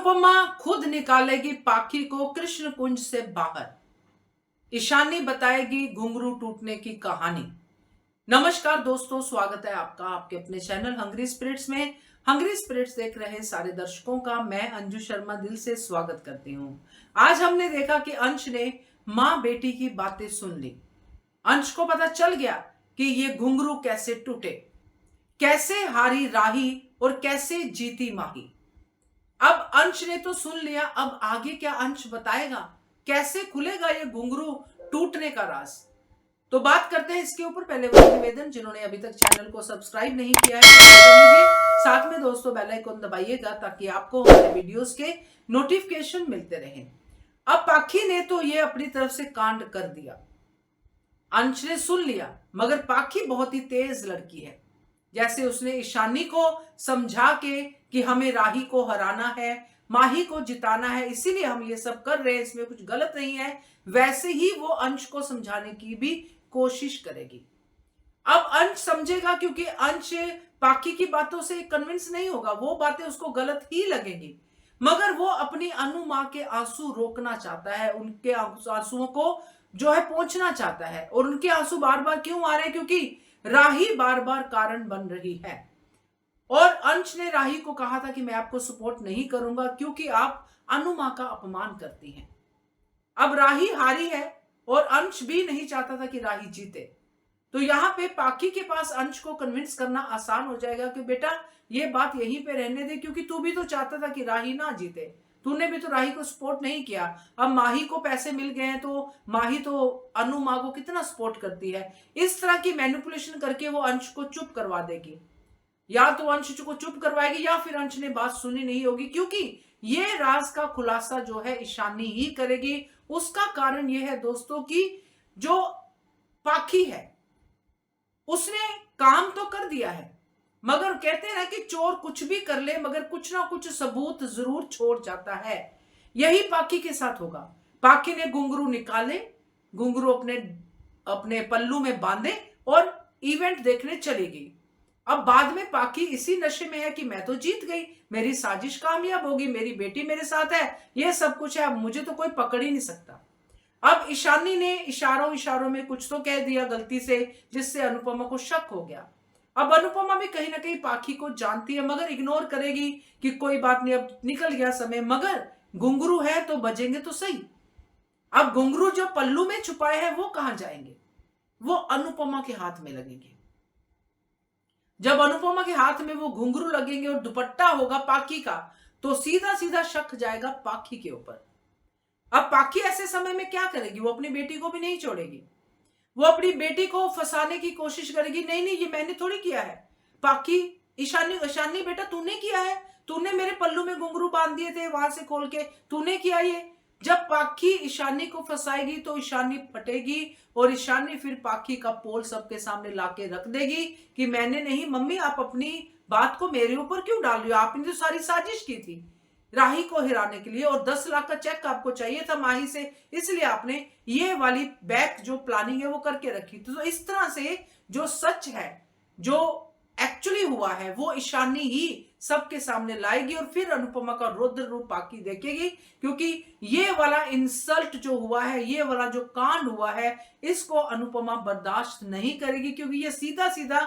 अनुपमा खुद निकालेगी पाखी को कृष्ण कुंज से बाहर। ईशानी बताएगी घुंघरू टूटने की कहानी। नमस्कार दोस्तों, स्वागत है आपका आपके अपने चैनल हंग्री स्पिरिट्स में। हंग्री स्पिरिट्स देख रहे सारे दर्शकों का मैं अंजू शर्मा दिल से स्वागत करती हूँ। आज हमने देखा कि अंश ने माँ बेटी की बातें सुन ली। अंश को पता चल गया कि ये घुंघरू कैसे टूटे, कैसे हारी राही और कैसे जीती माही। अब अंश ने तो सुन लिया, अब आगे क्या अंश बताएगा, कैसे खुलेगा ये घुंघरू टूटने का राज। तो बात करते हैं इसके ऊपर। पहले वो निवेदन, जिन्होंने अभी तक चैनल को सब्सक्राइब नहीं किया है तो कर लीजिए, साथ में दोस्तों बेल आइकन दबाइएगा ताकि आपको हमारे वीडियोस के नोटिफिकेशन मिलते रहें। अब पाखी ने तो ये अपनी तरफ से कांड कर दिया, अंश ने सुन लिया, मगर पाखी बहुत ही तेज लड़की है। जैसे उसने ईशानी को समझा के कि हमें राही को हराना है, माही को जिताना है, इसीलिए हम ये सब कर रहे हैं, इसमें कुछ गलत नहीं है, वैसे ही वो अंश को समझाने की भी कोशिश करेगी। अब अंश समझेगा क्योंकि अंश पाखी की बातों से कन्विंस नहीं होगा, वो बातें उसको गलत ही लगेंगी, मगर वो अपनी अनु माँ के आंसू रोकना चाहता है, उनके आंसुओं को जो है पोंछना चाहता है। और उनके आंसू बार बार क्यों आ रहे हैं? क्योंकि राही बार बार कारण बन रही है। और अंश ने राही को कहा था कि मैं आपको सपोर्ट नहीं करूंगा क्योंकि आप अनु माँ का अपमान करती हैं। अब राही हारी है और अंश भी नहीं चाहता था कि राही जीते। तो यहाँ पे पाखी के पास अंश को कन्विंस करना आसान हो जाएगा कि बेटा ये बात यहीं पे रहने दे, क्योंकि तू भी तो चाहता था कि राही ना जीते, तूने भी तो राही को सपोर्ट नहीं किया। अब माही को पैसे मिल गए हैं तो माही तो अनु माँ को कितना सपोर्ट करती है। इस तरह की मैनिपुलेशन करके वो अंश को चुप करवा देगी, या तो अंश को चुप करवाएगी या फिर अंश ने बात सुनी नहीं होगी, क्योंकि ये राज का खुलासा जो है ईशानी ही करेगी। उसका कारण यह है दोस्तों कि जो पाखी है उसने काम तो कर दिया है, मगर कहते हैं कि चोर कुछ भी कर ले मगर कुछ ना कुछ सबूत जरूर छोड़ जाता है। यही पाखी के साथ होगा। पाखी ने घुंघरू निकाले, घुंघरू अपने पल्लू में बांधे और इवेंट देखने चली गई। अब बाद में पाखी इसी नशे में है कि मैं तो जीत गई, मेरी साजिश कामयाब होगी, मेरी बेटी मेरे साथ है, ये सब कुछ है, अब मुझे तो कोई पकड़ ही नहीं सकता। अब ईशानी ने इशारों में कुछ तो कह दिया गलती से, जिससे अनुपमा को शक हो गया। अब अनुपमा भी कहीं ना कहीं पाखी को जानती है, मगर इग्नोर करेगी कि कोई बात नहीं, अब निकल गया समय, मगर घुंघरू है तो बजेंगे तो सही। अब घुंघरू जो पल्लू में छुपाए हैं वो कहां जाएंगे? वो अनुपमा के हाथ में लगेंगे। जब अनुपमा के हाथ में वो घुंघरू लगेंगे और दुपट्टा होगा पाखी का, तो सीधा सीधा शक जाएगा पाखी के ऊपर। अब पाखी ऐसे समय में क्या करेगी? वो अपनी बेटी को भी नहीं छोड़ेगी, वो अपनी बेटी को फंसाने की कोशिश करेगी। नहीं नहीं, ये मैंने थोड़ी किया है। पाखी ईशानी बेटा तूने किया है, तूने मेरे पल्लू में घुंघरू बांध दिए थे वहां से खोल के, तूने किया ये। जब पाखी ईशानी को फंसाएगी तो ईशानी फटेगी और ईशानी फिर पाखी का पोल सबके सामने लाके रख देगी कि मैंने नहीं, मम्मी आप अपनी बात को मेरे ऊपर क्यों डाल रही हो, आपने तो सारी साजिश की थी राही को हिराने के लिए, और 10 लाख का चेक आपको चाहिए था माही से, इसलिए आपने ये वाली बैक जो प्लानिंग है वो करके रखी। तो इस तरह से जो सच है, जो एक्चुअली हुआ है, वो ईशानी ही सबके सामने लाएगी और फिर अनुपमा का रौद्र रूप पाखी देखेगी। क्योंकि ये वाला इंसल्ट जो हुआ है, ये वाला जो कांड हुआ है, इसको अनुपमा बर्दाश्त नहीं करेगी, क्योंकि ये सीधा सीधा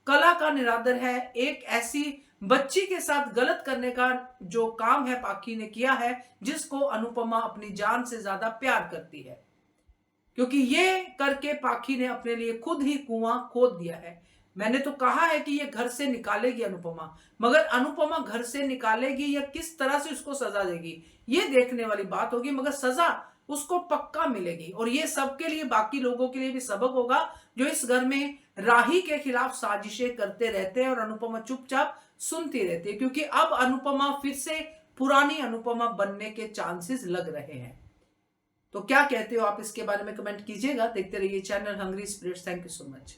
कला का निरादर है। एक ऐसी बच्ची के साथ गलत करने का जो काम है पाखी ने किया है, जिसको अनुपमा अपनी जान से ज्यादा प्यार करती है, क्योंकि ये करके पाखी ने अपने लिए खुद ही कुआं खोद दिया है। मैंने तो कहा है कि ये घर से निकालेगी अनुपमा, मगर अनुपमा घर से निकालेगी या किस तरह से उसको सजा देगी ये देखने वाली बात होगी, मगर सजा उसको पक्का मिलेगी। और ये सबके लिए, बाकी लोगों के लिए भी सबक होगा जो इस घर में राही के खिलाफ साजिशें करते रहते हैं और अनुपमा चुपचाप सुनती रहती है, क्योंकि अब अनुपमा फिर से पुरानी अनुपमा बनने के चांसेस लग रहे हैं। तो क्या कहते हो आप इसके बारे में कमेंट कीजिएगा। देखते रहिए channel hungry spirits. Thank you so much.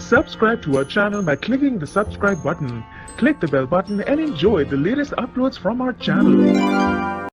Subscribe to our channel by clicking the subscribe button. Click the bell button and enjoy the latest uploads from our channel.